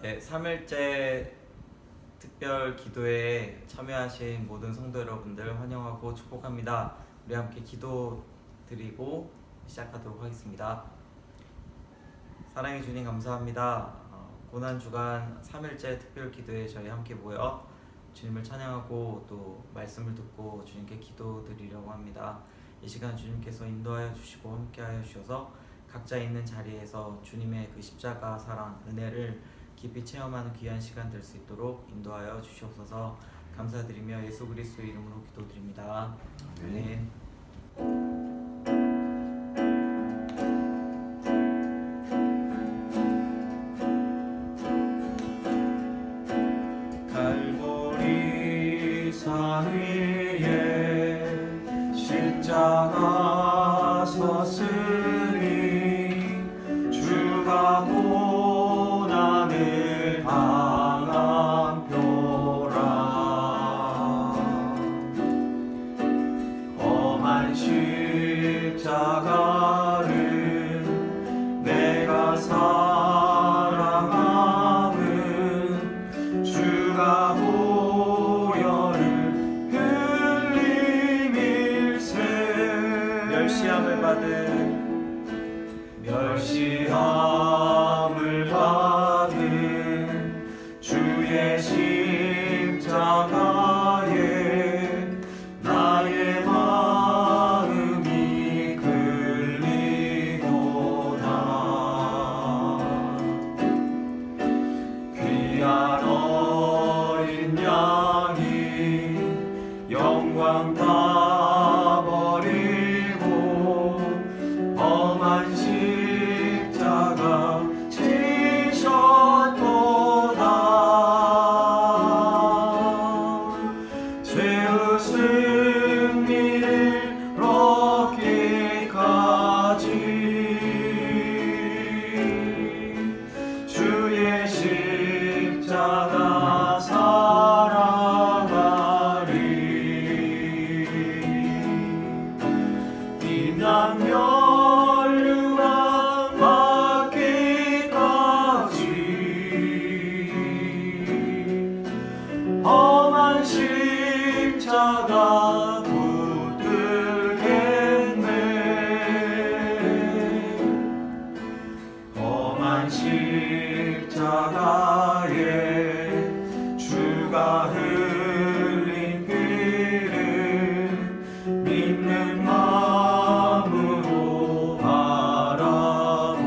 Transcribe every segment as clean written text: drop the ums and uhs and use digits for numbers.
네, 3일째 특별 기도에 참여하신 모든 성도 여러분들 환영하고 축복합니다. 우리 함께 기도 드리고 시작하도록 하겠습니다. 사랑해 주님 감사합니다. 고난주간 3일째 특별 기도에 저희 함께 모여 주님을 찬양하고 또 말씀을 듣고 주님께 기도 드리려고 합니다. 이 시간 주님께서 인도하여 주시고 함께하여 주셔서 각자 있는 자리에서 주님의 그 십자가 사랑, 은혜를 깊이 체험하는 귀한 시간 될 수 있도록 인도하여 주시옵소서. 감사드리며 예수 그리스도의 이름으로 기도드립니다. 아멘. 갈보리 산 위에 십자가 섰으니 주가 고난을 당한 표라. 험한 십자가를 내가 사랑함은 주가 보혈을 흘림일세. 멸시함을 받은 주의 십자가에 나의 마음이 끌리도다. 귀한 어린 양이 영광 다 버리고 험한 십자가 지셨도다. 죄의 승리를 얻기까지 주의 십자가 사랑하리. 비난 면류관 받기까지 험한 십자가 붙들겠네. 험한 십자가에 주가 흘린 피를 믿는 마음으로 바라보니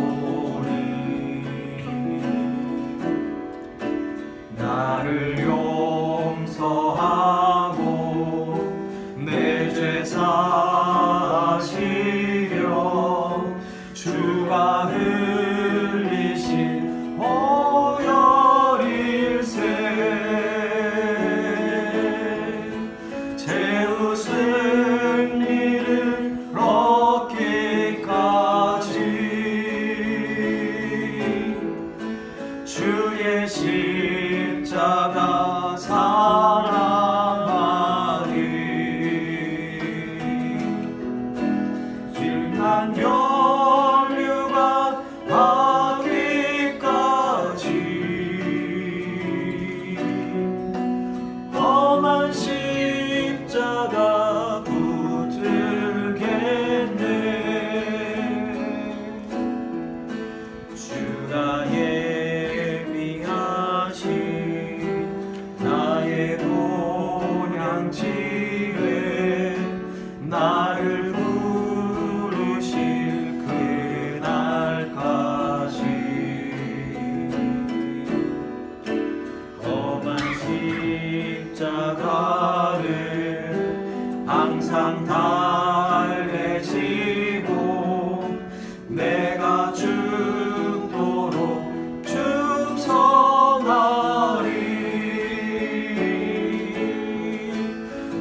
나를 용서하고 내 죄 사하시려 주가 흘리신 보혈일세. 죄의 승리를 얻기까지 주의 십자가 사랑하리. 진한 면류관 받기까지 험한 십자가 붙들겠네. 주가 예비하신 나의 본향지에 나를 부르실 그날까지 험한 십자가를 항상 달래지고 내가 죽도록 충성하리.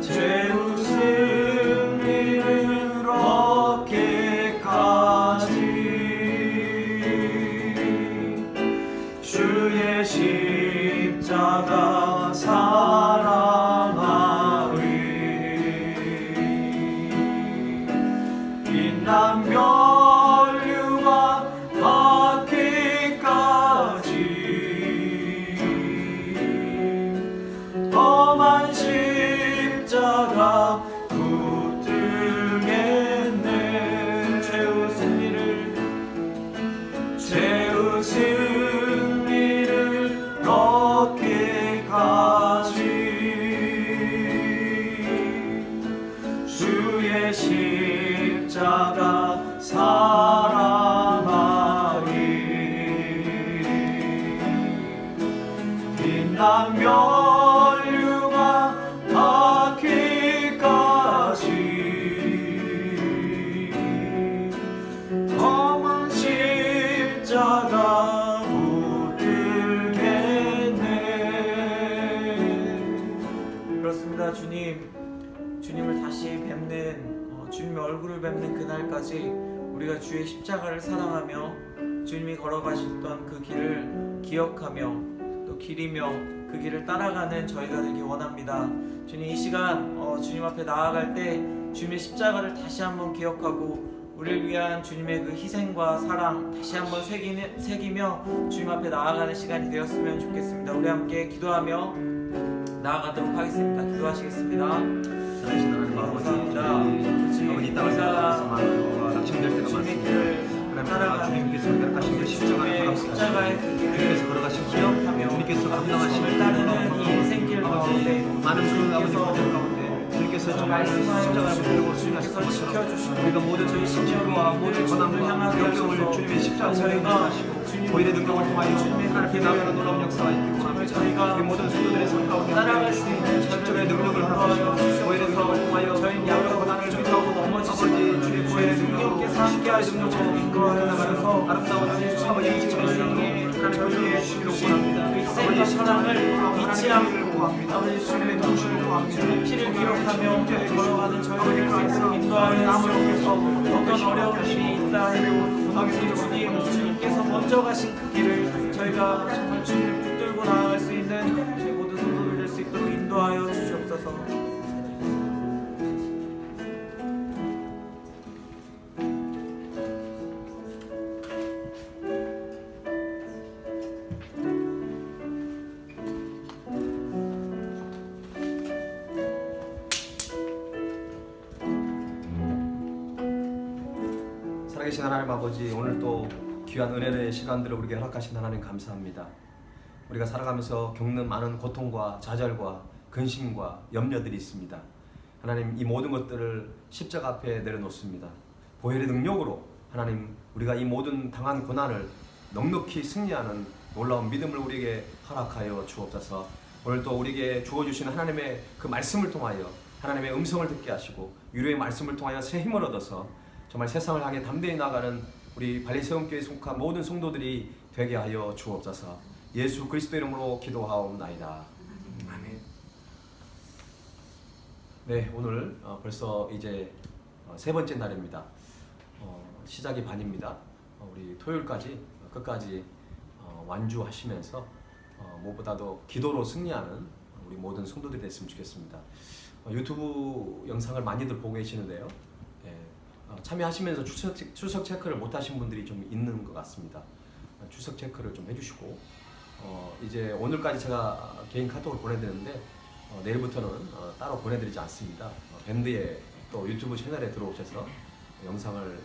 죄의 승리를 얻기까지 주의 십자가 사랑하리. 빛난 면류관 받기까지 난 멸류관 닿기까지 험한 십자가 붙들겠네. 그렇습니다. 주님을 다시 뵙는 주님의 얼굴을 뵙는 그날까지 우리가 주의 십자가를 사랑하며 주님이 걸어가셨던 그 길을 기억하며 또 길이며 그 길을 따라가는 저희가 되기 원합니다. 주님, 이 시간 주님 앞에 나아갈 때 주님의 십자가를 다시 한번 기억하고 우리를 위한 주님의 그 희생과 사랑 다시 한번 새기며 주님 앞에 나아가는 시간이 되었으면 좋겠습니다. 우리 함께 기도하며 나아가도록 하겠습니다. 기도하시겠습니다. 감사합니다. 아버지, 이 땅을 살아가면서 많은 낙심될 때가 많습니다. 하나님, 주님께서 걸어가신 그 십자가의 주님께서 걸어가신 기억하며 주님께서 감당하신 따르는 이 인생길 가운데 많은 그 아버지 가운데 주님께서 정말 십자가를 붙들고 수행하신 것처럼 우리가 모든 저희 신념과 모든 권한과 역경을 주님의 십자가에 하시고 보일의 능력을 통하여 하나님께 나아가는 놀라운 역사가 있기 원합니다. 우리 모든 성도들의 삶 가운데 따라갈 수 있는 십자가의 능력을 허락하시고 보일의 능력을 통하여 저희는 약과 고난을 준비하고 넘어지지 주님 보일의 능력께서 함께하시는 것을 이끌어나가셔서 아름다운 아버지 주님의 저희의 주시는 그 희생과 사랑을 잊지 않고 아버지 주님의 동시를 주님의 피를 기록하며 걸어가는 저희를 인도하여 주시옵소서. 어떤 어려운 일이 있다 해도 아버지 주님께서 먼저 가신 그 길을 저희가 정말 주님을 붙들고 나아갈 수 있는 저희 모든 성도들 될 수 있도록 인도하여 주시옵소서. 살아계신 하나님 아버지, 오늘 또 귀한 은혜의 시간들을 우리에게 허락하신 하나님 감사합니다. 우리가 살아가면서 겪는 많은 고통과 좌절과 근심과 염려들이 있습니다. 하나님, 이 모든 것들을 십자가 앞에 내려놓습니다. 보혈의 능력으로 하나님, 우리가 이 모든 당한 고난을 넉넉히 승리하는 놀라운 믿음을 우리에게 허락하여 주옵소서. 오늘 또 우리에게 주어주신 하나님의 그 말씀을 통하여 하나님의 음성을 듣게 하시고 위로의 말씀을 통하여 새 힘을 얻어서 정말 세상을 향해 담대히 나가는 우리 발리세움교회에 속한 모든 성도들이 되게 하여 주옵소서. 예수 그리스도 이름으로 기도하옵나이다. 아멘. 네, 오늘 벌써 이제 세 번째 날입니다. 시작이 반입니다. 우리 토요일까지 끝까지 완주하시면서 무엇보다도 기도로 승리하는 우리 모든 성도들이 됐으면 좋겠습니다. 유튜브 영상을 많이들 보고 계시는데요. 참여하시면서 출석 체크를 못하신 분들이 좀 있는 것 같습니다. 출석 체크를 좀 해주시고 이제 오늘까지 제가 개인 카톡을 보내드렸는데 내일부터는 따로 보내드리지 않습니다. 밴드에 또 유튜브 채널에 들어오셔서 영상을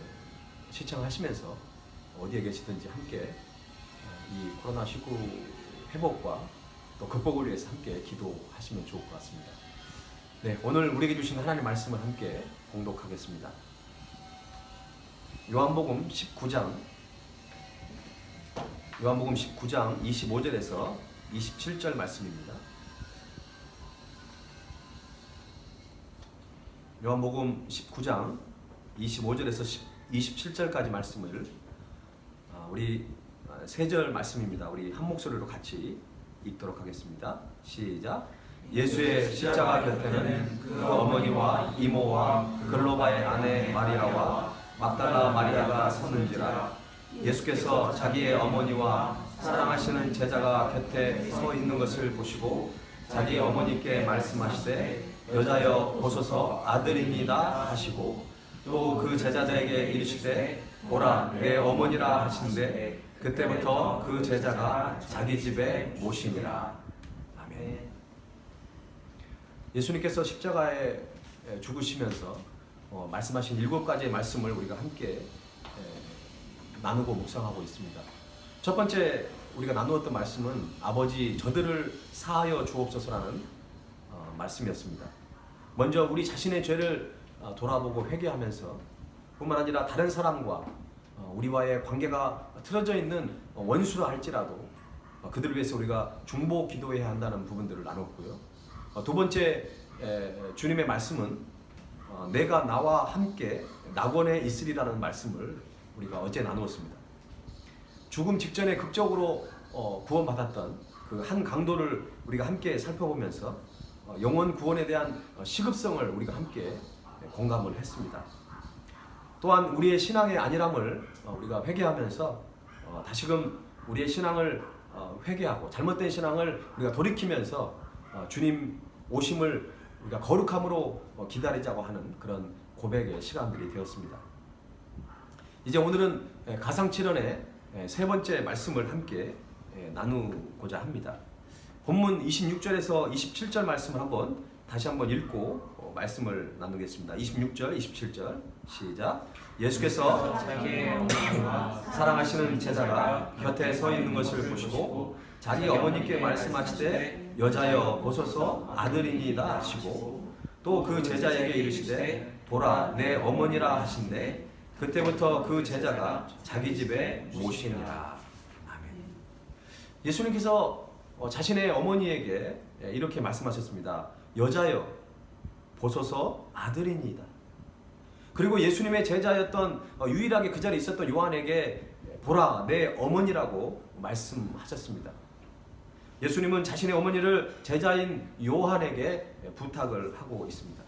시청하시면서 어디에 계시든지 함께 이 코로나19 회복과 또 극복을 위해서 함께 기도하시면 좋을 것 같습니다. 네, 오늘 우리에게 주신 하나님의 말씀을 함께 공독하겠습니다. 요한복음 19장 25절에서 27절 말씀입니다. 요한복음 19장 25절에서 27절까지 말씀을 우리 세 절 말씀입니다. 우리 한 목소리로 같이 읽도록 하겠습니다. 시작. 예수의 십자가 곁에는 그 어머니와 이모와 글로바의 아내 마리아와 막달라 마리아가 섰는지라. 예수께서 자기의 어머니와 사랑하시는 제자가 곁에 서 있는 것을 보시고 자기 어머니께 말씀하시되 여자여 보소서 아들입니다 하시고 또 그 제자들에게 이르시되 보라 내 어머니라 하시는데 그때부터 그 제자가 자기 집에 모시니라. 아멘. 예수님께서 십자가에 죽으시면서 말씀하신 7가지의 말씀을 우리가 함께 나누고 묵상하고 있습니다. 첫 번째 우리가 나누었던 말씀은 아버지 저들을 사하여 주옵소서라는 말씀이었습니다. 먼저 우리 자신의 죄를 돌아보고 회개하면서 뿐만 아니라 다른 사람과 우리와의 관계가 틀어져 있는 원수라 할지라도 그들을 위해서 우리가 중보 기도해야 한다는 부분들을 나눴고요. 두 번째 주님의 말씀은 내가 나와 함께 낙원에 있으리라는 말씀을 우리가 어제 나누었습니다. 죽음 직전에 극적으로 구원받았던 그 한 강도를 우리가 함께 살펴보면서 영원 구원에 대한 시급성을 우리가 함께 공감을 했습니다. 또한 우리의 신앙의 안일함을 우리가 회개하면서 다시금 우리의 신앙을 회개하고 잘못된 신앙을 우리가 돌이키면서 주님 오심을 우리가 거룩함으로 기다리자고 하는 그런 고백의 시간들이 되었습니다. 이제 오늘은 가상칠언의 세 번째 말씀을 함께 나누고자 합니다. 본문 26절에서 27절 말씀을 다시 한번 읽고 말씀을 나누겠습니다. 26절, 27절 시작. 예수께서 자기의 어머니와 사랑하시는 제자가 곁에 서 있는 것을 보시고 자기 어머니께 말씀하시되 여자여 보소서 아들이니이다 하시고 또 그 제자에게 이르시되 보라 내 어머니라 하신대 그때부터 그 제자가 자기 집에 모시니라. 아멘. 예수님께서 자신의 어머니에게 이렇게 말씀하셨습니다. 여자여 보소서 아들이니이다. 그리고 예수님의 제자였던 유일하게 그 자리에 있었던 요한에게 보라 내 어머니라고 말씀하셨습니다. 예수님은 자신의 어머니를 제자인 요한에게 부탁을 하고 있습니다.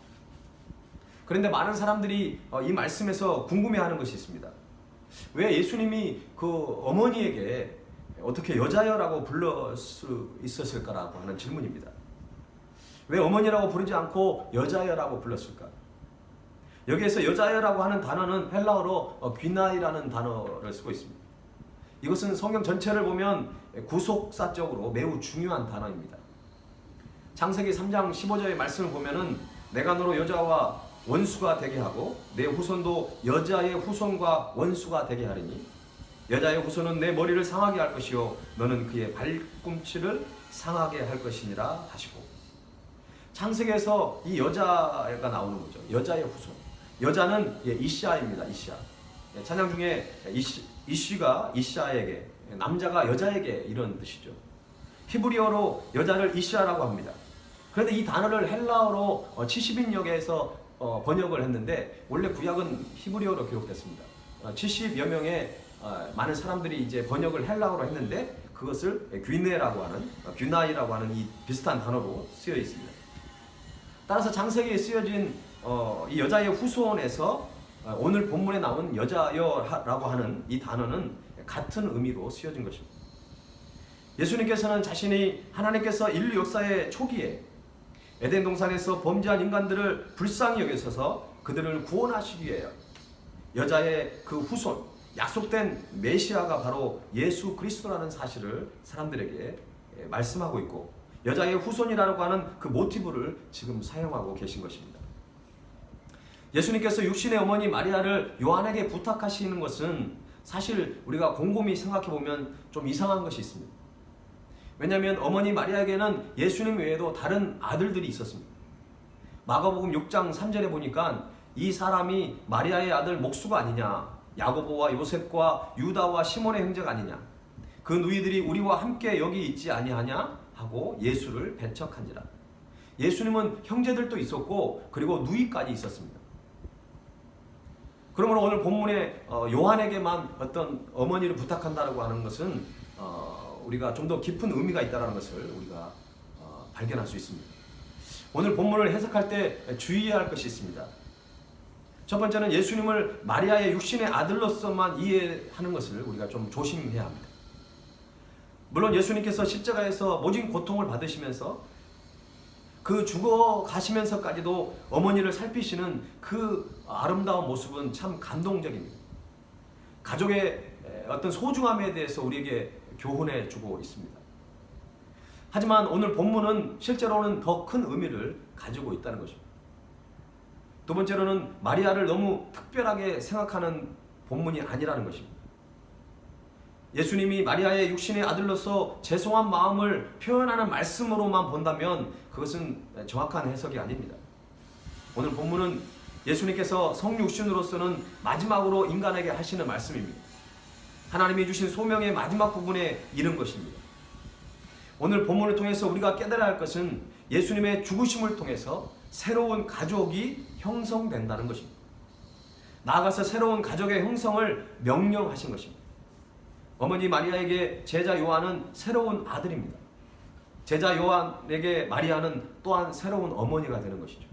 그런데 많은 사람들이 이 말씀에서 궁금해하는 것이 있습니다. 왜 예수님이 그 어머니에게 어떻게 여자여라고 불러 수 있었을까라고 하는 질문입니다. 왜 어머니라고 부르지 않고 여자여라고 불렀을까? 여기에서 여자여라고 하는 단어는 헬라어로 귀나이라는 단어를 쓰고 있습니다. 이것은 성경 전체를 보면 구속사적으로 매우 중요한 단어입니다. 창세기 3장 15절의 말씀을 보면은 내가 너로 여자와 원수가 되게 하고 내 후손도 여자의 후손과 원수가 되게 하리니 여자의 후손은 내 머리를 상하게 할 것이요 너는 그의 발꿈치를 상하게 할 것이니라 하시고 창세기에서 이 여자가 나오는 거죠. 여자의 후손. 여자는 이시아입니다. 이시아. 찬양 중에 이시가 이시아에게 남자가 여자에게 이런 뜻이죠. 히브리어로 여자를 이시아라고 합니다. 그런데 이 단어를 헬라어로 70인역에서 번역을 했는데 원래 구약은 히브리어로 기록됐습니다. 70여 명의 많은 사람들이 이제 번역을 헬라어로 했는데 그것을 귀네라고 하는 귀나이라고 하는 이 비슷한 단어로 쓰여 있습니다. 따라서 창세기에 쓰여진 이 여자의 후손에서 오늘 본문에 나온 여자여라고 하는 이 단어는 같은 의미로 쓰여진 것입니다. 예수님께서는 자신이 하나님께서 인류 역사의 초기에 에덴 동산에서 범죄한 인간들을 불쌍히 여기셔서 그들을 구원하시기 위해 여자의 그 후손, 약속된 메시아가 바로 예수 그리스도라는 사실을 사람들에게 말씀하고 있고 여자의 후손이라고 하는 그 모티브를 지금 사용하고 계신 것입니다. 예수님께서 육신의 어머니 마리아를 요한에게 부탁하시는 것은 사실 우리가 곰곰이 생각해보면 좀 이상한 것이 있습니다. 왜냐하면 어머니 마리아에게는 예수님 외에도 다른 아들들이 있었습니다. 마가복음 6장 3절에 보니까 이 사람이 마리아의 아들 목수가 아니냐, 야고보와 요셉과 유다와 시몬의 형제가 아니냐, 그 누이들이 우리와 함께 여기 있지 아니하냐 하고 예수를 배척한지라. 예수님은 형제들도 있었고 그리고 누이까지 있었습니다. 그러므로 오늘 본문에 요한에게만 어떤 어머니를 부탁한다고 하는 것은 우리가 좀 더 깊은 의미가 있다는 것을 우리가 발견할 수 있습니다. 오늘 본문을 해석할 때 주의해야 할 것이 있습니다. 첫 번째는 예수님을 마리아의 육신의 아들로서만 이해하는 것을 우리가 좀 조심해야 합니다. 물론 예수님께서 십자가에서 모진 고통을 받으시면서 그 죽어 가시면서까지도 어머니를 살피시는 그 아름다운 모습은 참 감동적입니다. 가족의 어떤 소중함에 대해서 우리에게 교훈해 주고 있습니다. 하지만 오늘 본문은 실제로는 더 큰 의미를 가지고 있다는 것입니다. 두 번째로는 마리아를 너무 특별하게 생각하는 본문이 아니라는 것입니다. 예수님이 마리아의 육신의 아들로서 죄송한 마음을 표현하는 말씀으로만 본다면 그것은 정확한 해석이 아닙니다. 오늘 본문은 예수님께서 성육신으로서는 마지막으로 인간에게 하시는 말씀입니다. 하나님이 주신 소명의 마지막 부분에 이른 것입니다. 오늘 본문을 통해서 우리가 깨달아야 할 것은 예수님의 죽으심을 통해서 새로운 가족이 형성된다는 것입니다. 나아가서 새로운 가족의 형성을 명령하신 것입니다. 어머니 마리아에게 제자 요한은 새로운 아들입니다. 제자 요한에게 마리아는 또한 새로운 어머니가 되는 것이죠.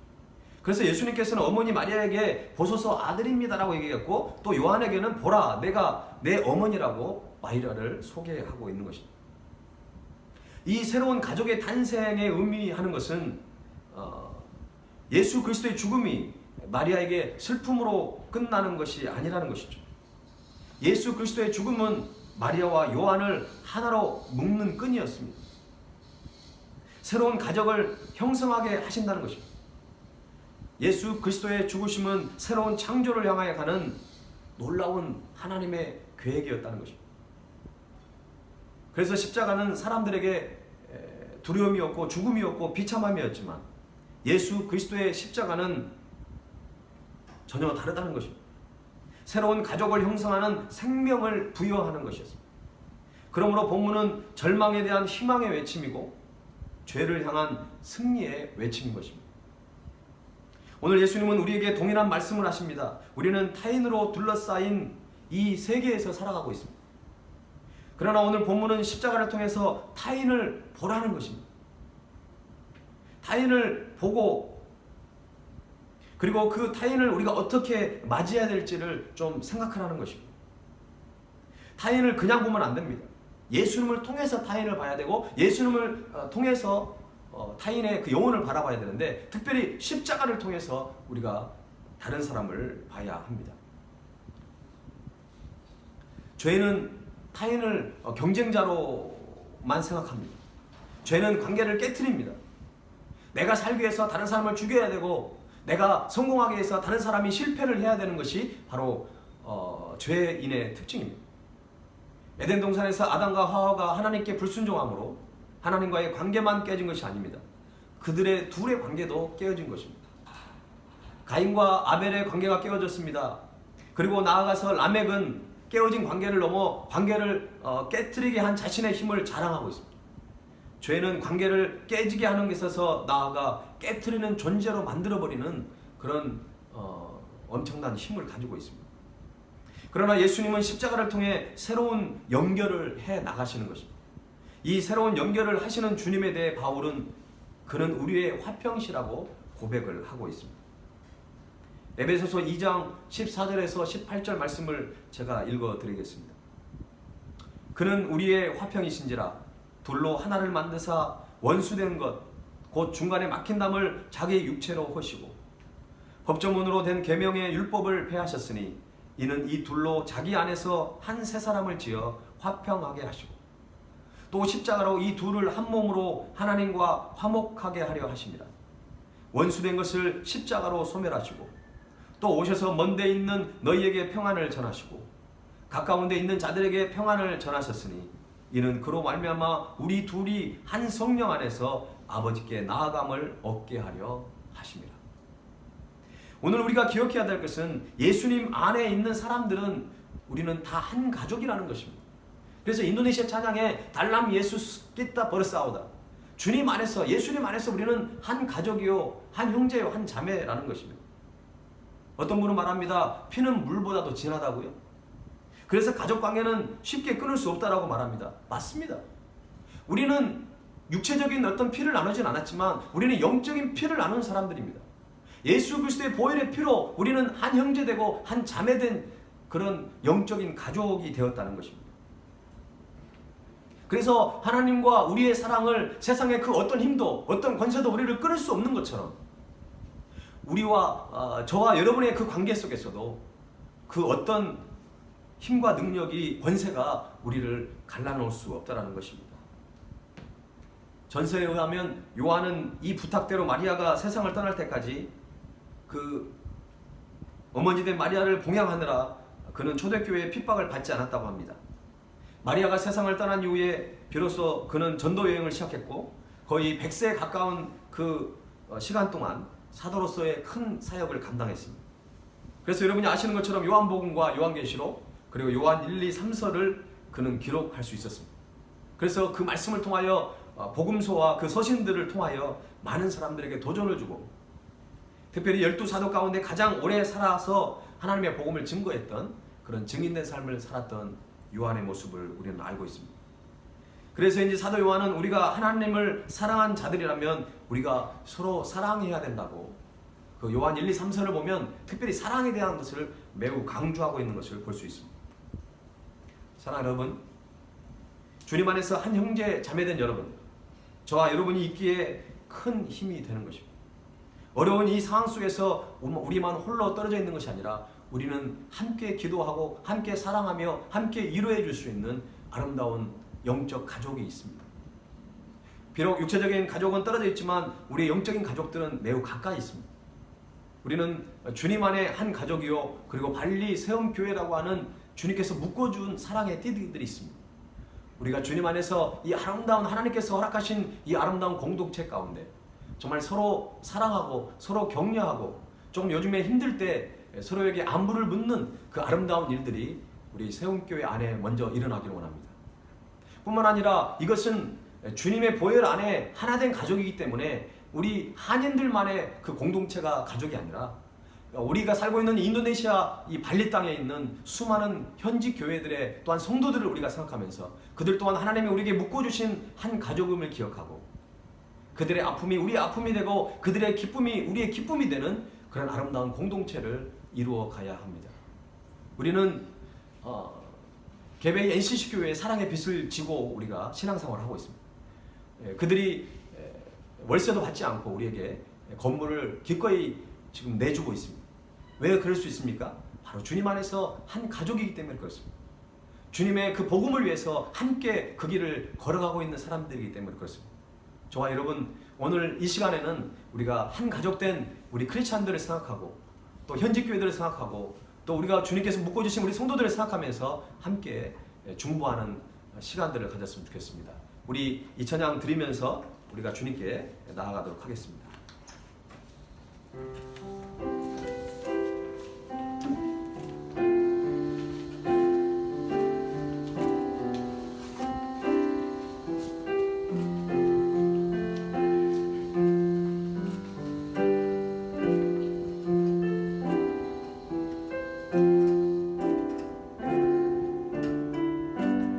그래서 예수님께서는 어머니 마리아에게 보소서 아들입니다라고 얘기했고, 또 요한에게는 보라 내가 내 어머니라고 마리아를 소개하고 있는 것입니다. 이 새로운 가족의 탄생에 의미하는 것은 예수 그리스도의 죽음이 마리아에게 슬픔으로 끝나는 것이 아니라는 것이죠. 예수 그리스도의 죽음은 마리아와 요한을 하나로 묶는 끈이었습니다. 새로운 가족을 형성하게 하신다는 것입니다. 예수 그리스도의 죽으심은 새로운 창조를 향하여 가는 놀라운 하나님의 계획이었다는 것입니다. 그래서 십자가는 사람들에게 두려움이었고 죽음이었고 비참함이었지만, 예수 그리스도의 십자가는 전혀 다르다는 것입니다. 새로운 가족을 형성하는 생명을 부여하는 것이었습니다. 그러므로 본문은 절망에 대한 희망의 외침이고 죄를 향한 승리의 외침인 것입니다. 오늘 예수님은 우리에게 동일한 말씀을 하십니다. 우리는 타인으로 둘러싸인 이 세계에서 살아가고 있습니다. 그러나 오늘 본문은 십자가를 통해서 타인을 보라는 것입니다. 타인을 보고, 그리고 그 타인을 우리가 어떻게 맞이해야 될지를 좀 생각하라는 것입니다. 타인을 그냥 보면 안 됩니다. 예수님을 통해서 타인을 봐야 되고, 예수님을 통해서 타인의 그 영혼을 바라봐야 되는데, 특별히 십자가를 통해서 우리가 다른 사람을 봐야 합니다. 죄는 타인을 경쟁자로만 생각합니다. 죄는 관계를 깨트립니다. 내가 살기 위해서 다른 사람을 죽여야 되고, 내가 성공하기 위해서 다른 사람이 실패를 해야 되는 것이 바로 죄인의 특징입니다. 에덴 동산에서 아담과 하와가 하나님께 불순종함으로 하나님과의 관계만 깨진 것이 아닙니다. 그들의 둘의 관계도 깨어진 것입니다. 가인과 아벨의 관계가 깨어졌습니다. 그리고 나아가서 라멕은 깨어진 관계를 넘어 관계를 깨트리게 한 자신의 힘을 자랑하고 있습니다. 죄는 관계를 깨지게 하는 데 있어서 나아가 깨트리는 존재로 만들어버리는 그런 엄청난 힘을 가지고 있습니다. 그러나 예수님은 십자가를 통해 새로운 연결을 해 나가시는 것입니다. 이 새로운 연결을 하시는 주님에 대해 바울은 그는 우리의 화평시라고 고백을 하고 있습니다. 에베소서 2장 14절에서 18절 말씀을 제가 읽어드리겠습니다. 그는 우리의 화평이신지라 돌로 하나를 만드사 원수된 것 곧 중간에 막힌 담을 자기 육체로 허시고 법조문으로 된 계명의 율법을 폐하셨으니 이는 이 둘로 자기 안에서 한 새 사람을 지어 화평하게 하시고 또 십자가로 이 둘을 한 몸으로 하나님과 화목하게 하려 하십니다. 원수된 것을 십자가로 소멸하시고 또 오셔서 먼 데 있는 너희에게 평안을 전하시고 가까운 데 있는 자들에게 평안을 전하셨으니 이는 그로 말미암아 우리 둘이 한 성령 안에서 아버지께 나아감을 얻게 하려 하십니다. 오늘 우리가 기억해야 될 것은 예수님 안에 있는 사람들은 우리는 다 한 가족이라는 것입니다. 그래서 인도네시아 찬양에 달람 예수스 끼따 버르사오다, 주님 안에서, 예수님 안에서 우리는 한 가족이요 한 형제요 한 자매라는 것입니다. 어떤 분은 말합니다. 피는 물보다도 진하다고요. 그래서 가족관계는 쉽게 끊을 수 없다라고 말합니다. 맞습니다. 우리는 육체적인 어떤 피를 나누진 않았지만 우리는 영적인 피를 나눈 사람들입니다. 예수 그리스도의 보혈의 피로 우리는 한 형제되고 한 자매된 그런 영적인 가족이 되었다는 것입니다. 그래서 하나님과 우리의 사랑을 세상의 그 어떤 힘도 어떤 권세도 우리를 끊을 수 없는 것처럼 우리와 저와 여러분의 그 관계 속에서도 그 어떤 힘과 능력이, 권세가 우리를 갈라놓을 수 없다는 것입니다. 전서에 의하면 요한은 이 부탁대로 마리아가 세상을 떠날 때까지 그 어머니 된 마리아를 봉양하느라 그는 초대교회의 핍박을 받지 않았다고 합니다. 마리아가 세상을 떠난 이후에 비로소 그는 전도 여행을 시작했고 거의 100세에 가까운 그 시간 동안 사도로서의 큰 사역을 감당했습니다. 그래서 여러분이 아시는 것처럼 요한복음과 요한계시록 그리고 요한 1, 2, 3서를 그는 기록할 수 있었습니다. 그래서 그 말씀을 통하여 복음서와 그 서신들을 통하여 많은 사람들에게 도전을 주고, 특별히 12사도 가운데 가장 오래 살아서 하나님의 복음을 증거했던 그런 증인된 삶을 살았던 요한의 모습을 우리는 알고 있습니다. 그래서 이제 사도 요한은 우리가 하나님을 사랑한 자들이라면 우리가 서로 사랑해야 된다고, 그 요한 1, 2, 3서를 보면 특별히 사랑에 대한 것을 매우 강조하고 있는 것을 볼 수 있습니다. 사랑하는 여러분, 주님 안에서 한 형제 자매된 여러분, 저와 여러분이 있기에 큰 힘이 되는 것입니다. 어려운 이 상황 속에서 우리만 홀로 떨어져 있는 것이 아니라 우리는 함께 기도하고 함께 사랑하며 함께 위로해 줄 수 있는 아름다운 영적 가족이 있습니다. 비록 육체적인 가족은 떨어져 있지만 우리의 영적인 가족들은 매우 가까이 있습니다. 우리는 주님 안에 한 가족이요, 그리고 발리 세움교회라고 하는 주님께서 묶어준 사랑의 띠들이 있습니다. 우리가 주님 안에서 이 아름다운 하나님께서 허락하신 이 아름다운 공동체 가운데 정말 서로 사랑하고 서로 격려하고, 조금 요즘에 힘들 때 서로에게 안부를 묻는 그 아름다운 일들이 우리 세움교회 안에 먼저 일어나기를 원합니다. 뿐만 아니라 이것은 주님의 보혈 안에 하나된 가족이기 때문에 우리 한인들만의 그 공동체가 가족이 아니라 우리가 살고 있는 인도네시아 이 발리 땅에 있는 수많은 현지 교회들의 또한 성도들을 우리가 생각하면서 그들 또한 하나님이 우리에게 묶어주신 한 가족임을 기억하고, 그들의 아픔이 우리의 아픔이 되고 그들의 기쁨이 우리의 기쁨이 되는 그런 아름다운 공동체를 이루어 가야 합니다. 우리는 개베이 NCC 교회의 사랑의 빛을 지고 우리가 신앙생활을 하고 있습니다. 그들이 월세도 받지 않고 우리에게 건물을 기꺼이 지금 내주고 있습니다. 왜 그럴 수 있습니까? 바로 주님 안에서 한 가족이기 때문에 그렇습니다. 주님의 그 복음을 위해서 함께 그 길을 걸어가고 있는 사람들이기 때문에 그렇습니다. 저와 여러분, 오늘 이 시간에는 우리가 한 가족된 우리 크리스찬들을 생각하고 또 현지 교회들을 생각하고 또 우리가 주님께서 묶어주신 우리 성도들을 생각하면서 함께 중보하는 시간들을 가졌으면 좋겠습니다. 우리 이 찬양 드리면서 우리가 주님께 나아가도록 하겠습니다.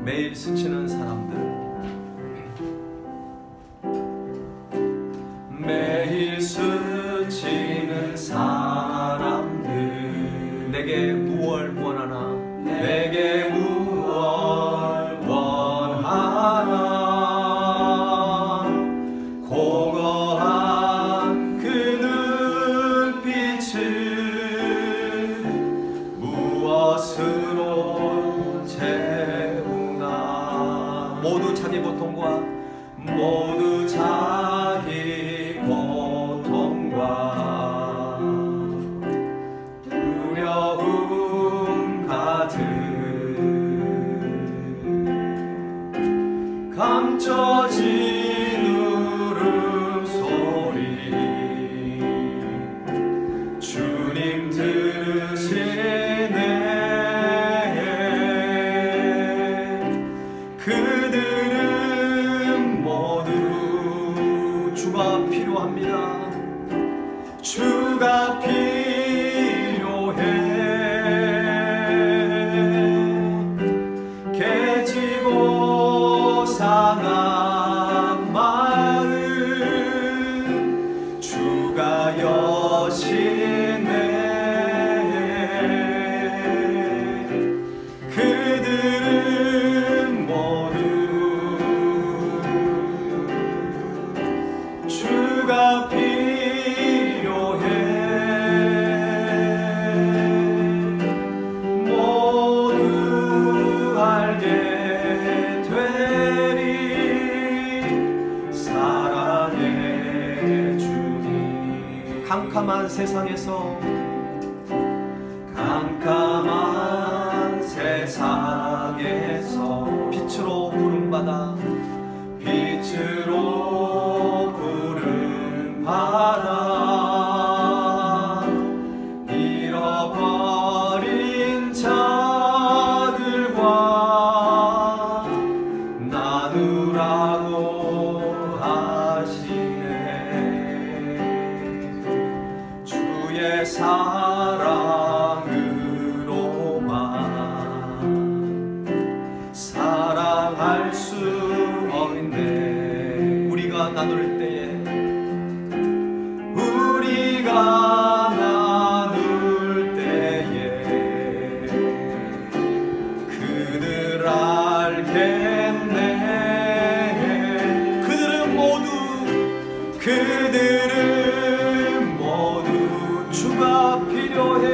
매일 스치는 사람들, 매일 스치는 사람들, 내게 무얼 원하나, 내게 무얼 원하나, 고거한 그 눈빛을 무엇으로 채우나. 모두 자기 고통과 모두 자기 고통과 두려움 가득 감춰진 울음소리 주님 들으시네. 그들은 모두 주가 필요합니다. 주가 필요해. 깨지고 상한 마음 주가 여시네. 그들은 모두 주가 필요해. 모두 알게 되리 사랑의 주님. 캄캄한 세상에서 캄캄한 세상에서 빛으로 부름받아 빛으로 부름받아 잃어버린 자들과 나누라고 우리가 나눌 때에 우리가 나눌 때에 그들 알겠네. 그들은 모두 주가 필요해.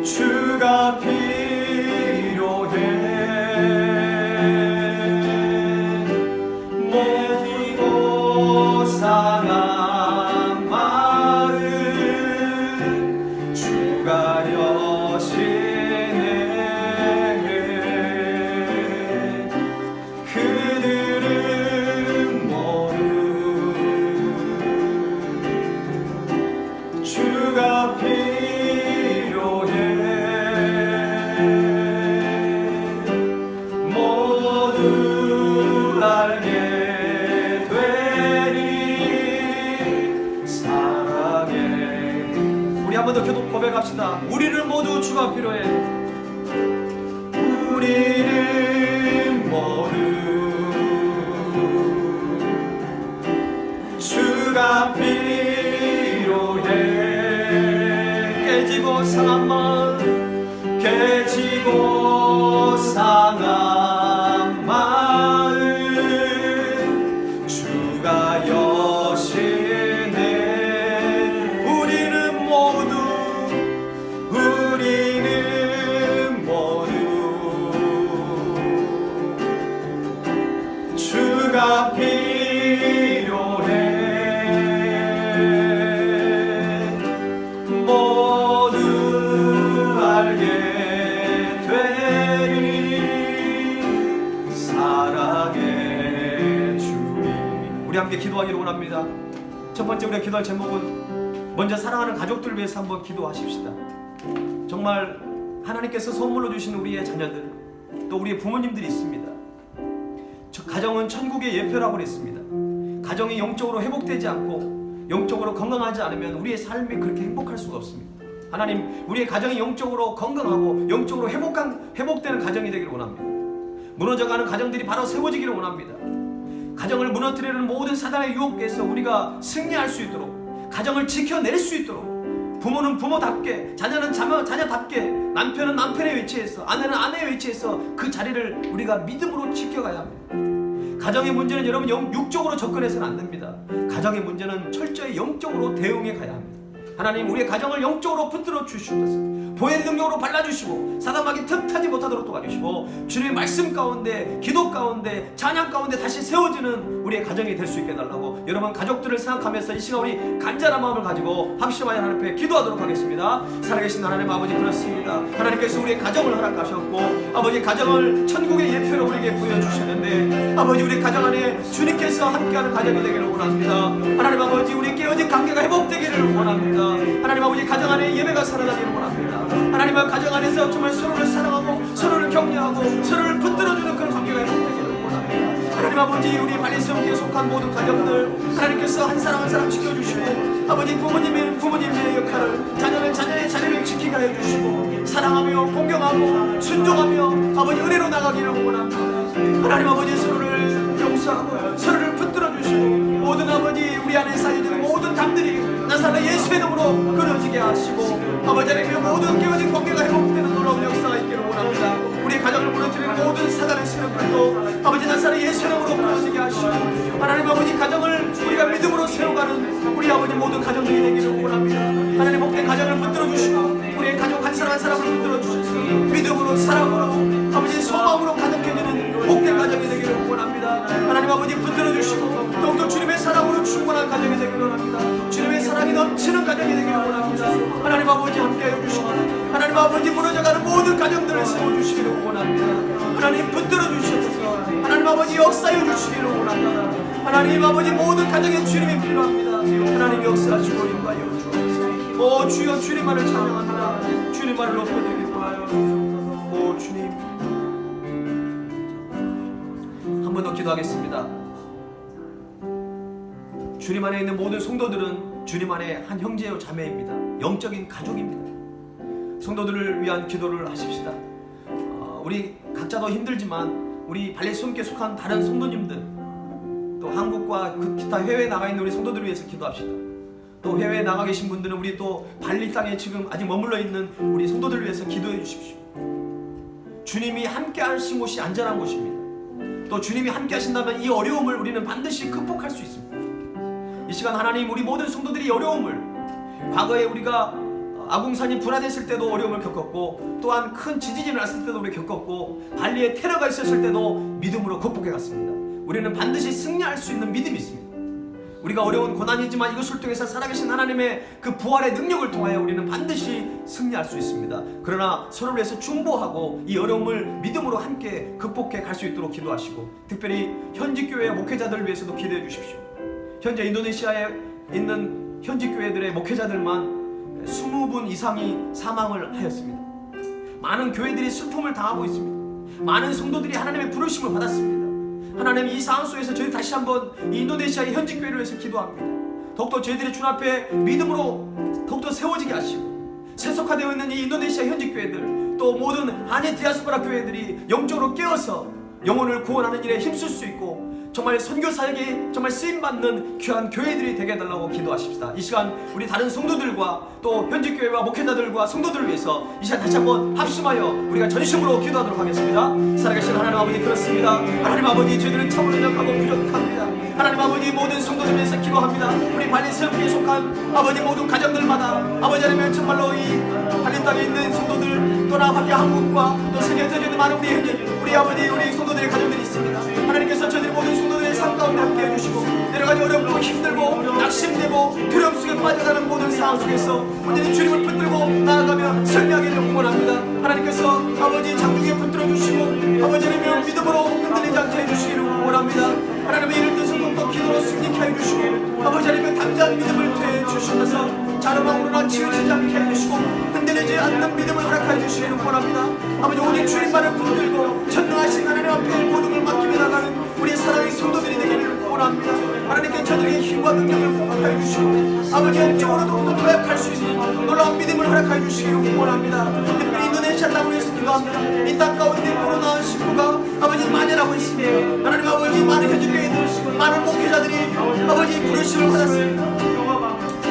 주가 필요해. 모이고 상한 마음 주가 여시네. 그들은 모두 주가 필요해. 모두 알게 되리 사랑해. 우리 한 번 더 교독 고백합시다. 우리는 모두 주가 필요해. 우리는 모두 주가 필요해. 깨지고 상한 마음, 깨지고 상한 마음 주가 여시네. 우리는 모두 주가 필요해. 모두 알게 되리 사랑의 주님. 우리 함께 기도하기를 원합니다. 첫 번째 우리가 기도할 제목은 먼저 사랑하는 가족들을 위해서 한번 기도하십시다. 정말 하나님께서 선물로 주신 우리의 자녀들, 또 우리의 부모님들이 있습니다. 가정은 천국의 예표라고 그랬습니다. 가정이 영적으로 회복되지 않고 영적으로 건강하지 않으면 우리의 삶이 그렇게 행복할 수가 없습니다. 하나님, 우리의 가정이 영적으로 건강하고 영적으로 회복되는 가정이 되기를 원합니다. 무너져가는 가정들이 바로 세워지기를 원합니다. 가정을 무너뜨리는 모든 사단의 유혹에서 우리가 승리할 수 있도록, 가정을 지켜낼 수 있도록, 부모는 부모답게, 자녀는 자녀답게, 남편은 남편의 위치에서, 아내는 아내의 위치에서 그 자리를 우리가 믿음으로 지켜가야 합니다. 가정의 문제는 여러분 육적으로 접근해서는 안 됩니다. 가정의 문제는 철저히 영적으로 대응해 가야 합니다. 하나님, 우리의 가정을 영적으로 붙들어 주시옵소서. 보혜의 능력으로 발라주시고 사단마귀 틈타지 못하도록 도와주시고 주님의 말씀 가운데, 기도 가운데, 찬양 가운데 다시 세워지는 우리의 가정이 될 수 있게 해달라고, 여러분 가족들을 생각하면서 이 시간 우리 간절한 마음을 가지고 합심하여 하나님 앞에 기도하도록 하겠습니다. 살아계신 하나님 아버지, 그렇습니다. 하나님께서 우리의 가정을 허락하셨고 아버지, 가정을 천국의 예표로 우리에게 보여주셨는데 아버지, 우리 가정 안에 주님께서 함께하는 가정이 되기를 원합니다. 하나님 아버지, 우리 깨어진 관계가 회복되기를 원합니다. 하나님 아버지, 가정 안에 예배가 살아나기를 원합니다. 하나님의 가정 안에서 정말 서로를 사랑하고 서로를 격려하고 서로를 붙들어주는 그런 관계가 회복되기를 원합니다. 하나님 아버지, 우리 발리세움교에 속한 모든 가정들 하나님께서 한 사람 한 사람 지켜주시고 아버지, 부모님의 역할을, 자녀는 자녀의 자리를 지키게 해주시고 사랑하며 공경하고 순종하며 아버지 은혜로 나가기를 원합니다. 하나님 아버지, 서로를 용서하고 서로를 붙들어주시고 모든 아버지 우리 안에 쌓여지는 모든 담들이 나사렛 예수의 이름으로 끊어지게 하시고 아버지 하나님의 모든 깨어진 관계가 회복되는 놀라운 역사가 있기를 원합니다. 우리 가정을 무너뜨리는 모든 사단의 세력들도 아버지 나사렛 예수의 이름으로 끊어지게 하시고 하나님 아버지, 가정을 우리가 믿음으로 세워가는 우리 아버지 모든 가정들이 되기를 원합니다. 하나님, 복된 가정을 붙들어주시고 우리의 가족 한 사람 한 사람을 붙들어주셔서 믿음으로, 사랑으로, 아버지 소망으로 가득해지는 복된 가정이 되기를 원합니다. 하나님 아버지, 붙들어주시고 더욱더 주님의 사랑으로 충만한 가정이 되기를 원합니다. 주님의 사랑이 넘치는 가정이 되기를 원합니다. 하나님 아버지, 함께하여 주시고 하나님 아버지, 무너져가는 모든 가정들을 세워주시기를 원합니다. 하나님, 붙들어주셔서 하나님 아버지 역사해 주시기를 원합니다. 하나님 아버지, 모든 가정에 주님이 필요합니다. 하나님 역사하시고 인도하여 주옵소서. 오 주여, 주님만을 찬양합니다. 주님만을 높여드리고 하여 주옵소서. 오 주님, 한 번 더 기도하겠습니다. 주님 안에 있는 모든 성도들은 주님 안에 한 형제요 자매입니다. 영적인 가족입니다. 성도들을 위한 기도를 하십시다. 우리 각자도 힘들지만 우리 발레 손께 속한 다른 성도님들, 또 한국과 그 기타 해외에 나가 있는 우리 성도들을 위해서 기도합시다. 또 해외에 나가 계신 분들은 우리 또 발리 땅에 지금 아직 머물러 있는 우리 성도들을 위해서 기도해 주십시오. 주님이 함께 하신 곳이 안전한 곳입니다. 또 주님이 함께 하신다면 이 어려움을 우리는 반드시 극복할 수 있습니다. 이 시간 하나님, 우리 모든 성도들이 어려움을, 과거에 우리가 아궁산이 분화됐을 때도 어려움을 겪었고, 또한 큰 지진이 났을 때도 우리 겪었고, 발리에 테러가 있었을 때도 믿음으로 극복해 갔습니다. 우리는 반드시 승리할 수 있는 믿음이 있습니다. 우리가 어려운 고난이지만 이것을 통해서 살아계신 하나님의 그 부활의 능력을 통하여 우리는 반드시 승리할 수 있습니다. 그러나 서로를 위해서 중보하고 이 어려움을 믿음으로 함께 극복해 갈 수 있도록 기도하시고, 특별히 현지 교회 목회자들을 위해서도 기도해 주십시오. 현재 인도네시아에 있는 현지 교회들의 목회자들만 20분 이상이 사망을 하였습니다. 많은 교회들이 슬픔을 당하고 있습니다. 많은 성도들이 하나님의 부르심을 받았습니다. 하나님, 이 상황 속에서 저희 다시 한번 이 인도네시아의 현지 교회를 위해서 기도합니다. 더욱더 저희들의 주 앞에 믿음으로 더욱더 세워지게 하시고, 세속화되어 있는 이 인도네시아 현지 교회들, 또 모든 한인 디아스포라 교회들이 영적으로 깨어서 영혼을 구원하는 일에 힘쓸 수 있고, 정말 선교 사역에 정말 쓰임받는 귀한 교회들이 되게 해달라고 기도하십시다. 이 시간 우리 다른 성도들과 또 현지 교회와 목회자들과 성도들을 위해서 이 시간 다시 한번 합심하여 우리가 전심으로 기도하도록 하겠습니다. 살아계신 하나님 아버지, 그렇습니다. 하나님 아버지, 저희들은 참으로 연약하고 부족합니다. 하나님 아버지, 모든 성도들을 위해서 기도합니다. 우리 발리 세력에 속한 아버지 모든 가정들마다 아버지 아니면 정말로 이 발리 땅에 있는 성도들, 또나 밖에 한국과 또 세계에서 있는 많은 우리 아버지, 우리 성도들의 가정들이 있습니다. 하나님께서 저희들 모든 성도들의 삶 가운데 함께 해주시고, 여러가지 어렵고 힘들고 낙심되고 두려움 속에 빠져가는 모든 상황 속에서 온전히 주님을 붙들고 나아가며 승리하기를 원합니다. 하나님께서 아버지 장중에 붙들어 주시고, 아버지는 믿음으로 흔들리지 않게 해주시기를 원합니다. 하나님의 이를 뜻을 또 기도로 승리케 해주시고, 아버지 하나님의 당장 믿음을 되해 주시면서 자르망으로나 치우치지 않게 해주시고, 흔들리지 않는 믿음을 허락해 주시기를 원합니다. 아버지, 오직 주님만을 붙들고 전능하신 하나님 앞에 모든 걸 맡기며 나가는 우리 사랑의 성도들이 되기를 원합니다. 하나님께 저들에게 힘과 능력을 허락해 주시고, 아버지 영적으로 더욱더 도약할 수 있는 놀라운 믿음을 허락해 주시기를 원합니다. 특별히 인도네시아 땅을 위해서 기도합니다. 이 땅 가운데 코로나19가 아버지 만연하고 있습니다. 하나님 아버지, 많은 현지교회들, 많은 목회자들이 아버지 부르심을 받았습니다.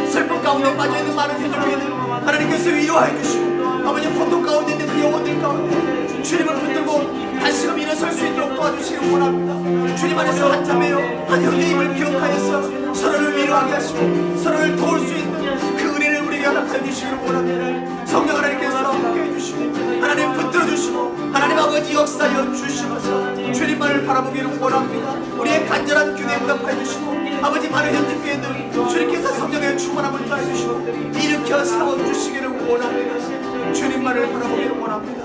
슬픔 가운데 빠져있는 많은 현지교회들 하나님께서 위로해 주시고, 아버지 고통 가운데 있는 그 영혼들 가운데 주님을 붙들고 다시금 일어설 수 있도록 도와주시길 원합니다. 주님 안에서 한참에요 한 형제임을 기억하여서 서로를 위로하게 하시고 서로를 도울 수 있는 그 은혜를 우리에게 허락해 주시길 원합니다. 성령 하나님께서 함께해 주시고 하나님 붙들어 주시고 하나님 아버지 역사여 주시면서 주님만을 바라보기를 원합니다. 우리의 간절한 기도에 응답해 주시고, 아버지 많은 현지 교회들 주님께서 성령의 충만함을 더해 주시고 일으켜 세워 주시기를 원합니다. 주님만을 바라보기를 원합니다.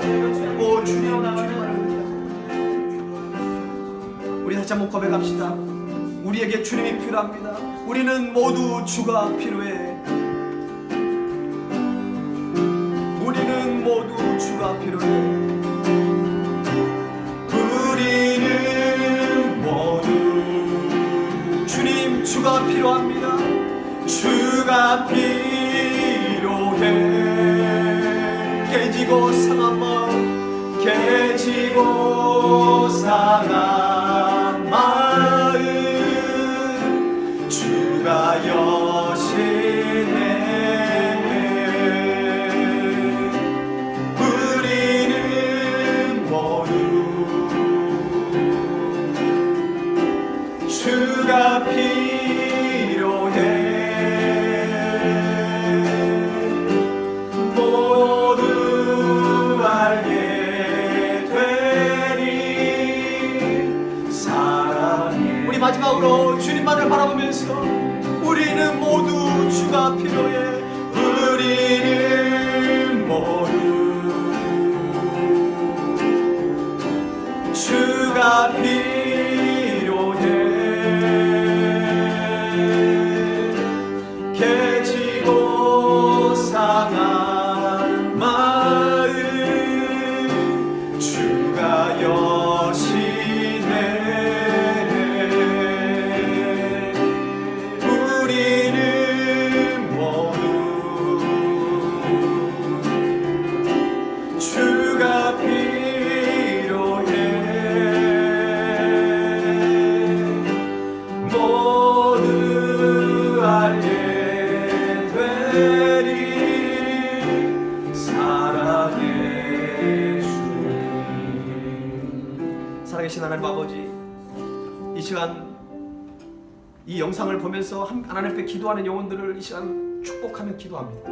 오 주님, 주님만을. 우리 다시 한번 고백합시다. 우리에게 주님이 필요합니다. 우리는 모두 주가 필요해. 우리는 모두 주가 필요해. 우리는 모두 주님 주가 필요합니다. 주가 필요해. 깨지고 상한 마음, 깨지고 상한 마음, 주가 여시네. 우리는 모두 주가 필요해. 모두 알게 되리 사랑해. 우리 마지막으로 주님만을 바라보면서 우리는 모두 주가 필요해. 우리는 모두 주가 필요해. 깨지고 상한 마음, 주가 여시네. 우리는 모두 주가 필요해. 하나님 아버지, 이 시간 이 영상을 보면서 하나님 앞에 기도하는 영혼들을 이 시간 축복하며 기도합니다.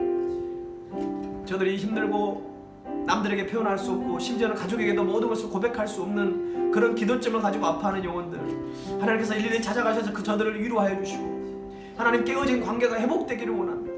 저들이 힘들고 남들에게 표현할 수 없고 심지어는 가족에게도 모든 것을 고백할 수 없는 그런 기도점을 가지고 아파하는 영혼들, 하나님께서 일일이 찾아가셔서 그 저들을 위로하여 주시고 하나님 깨어진 관계가 회복되기를 원합니다.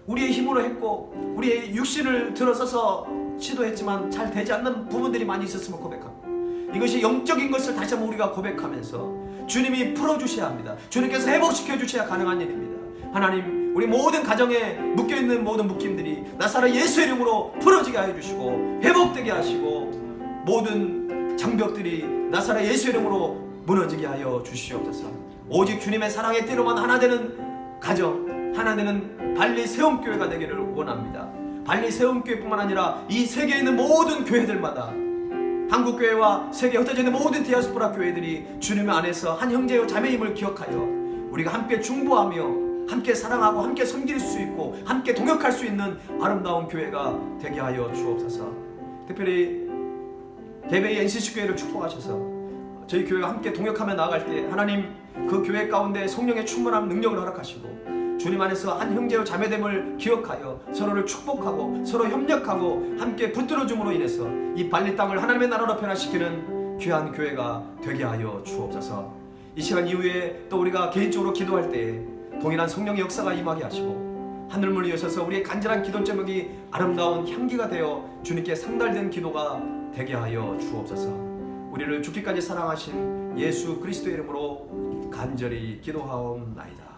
우리의 힘으로 했고 우리의 육신을 들어서서 시도했지만 잘 되지 않는 부분들이 많이 있었음을 고백합니다. 이것이 영적인 것을 다시 한번 우리가 고백하면서 주님이 풀어주셔야 합니다. 주님께서 회복시켜 주셔야 가능한 일입니다. 하나님, 우리 모든 가정에 묶여있는 모든 묶임들이 나사렛 예수 이름으로 풀어지게 하여 주시고 회복되게 하시고 모든 장벽들이 나사렛 예수 이름으로 무너지게 하여 주시옵소서. 오직 주님의 사랑의 때로만 하나 되는 가정, 하나 되는 발리 세움교회가 되기를 원합니다. 발리 세움교회뿐만 아니라 이 세계에 있는 모든 교회들마다 한국교회와 세계에 흩어져 있는 모든 디아스포라 교회들이 주님의 안에서 한 형제요 자매임을 기억하여 우리가 함께 중보하며 함께 사랑하고 함께 섬길 수 있고 함께 동역할 수 있는 아름다운 교회가 되게 하여 주옵소서. 특별히 대베이 NCC교회를 축복하셔서 저희 교회가 함께 동역하며 나아갈 때 하나님 그 교회 가운데 성령의 충만한 능력을 허락하시고 주님 안에서 한 형제요 자매됨을 기억하여 서로를 축복하고 서로 협력하고 함께 붙들어줌으로 인해서 이 발리 땅을 하나님의 나라로 변화시키는 귀한 교회가 되게 하여 주옵소서. 이 시간 이후에 또 우리가 개인적으로 기도할 때 동일한 성령의 역사가 임하게 하시고 하늘문을 여셔서 우리의 간절한 기도 제목이 아름다운 향기가 되어 주님께 상달된 기도가 되게 하여 주옵소서. 우리를 죽기까지 사랑하신 예수 그리스도의 이름으로 간절히 기도하옵나이다.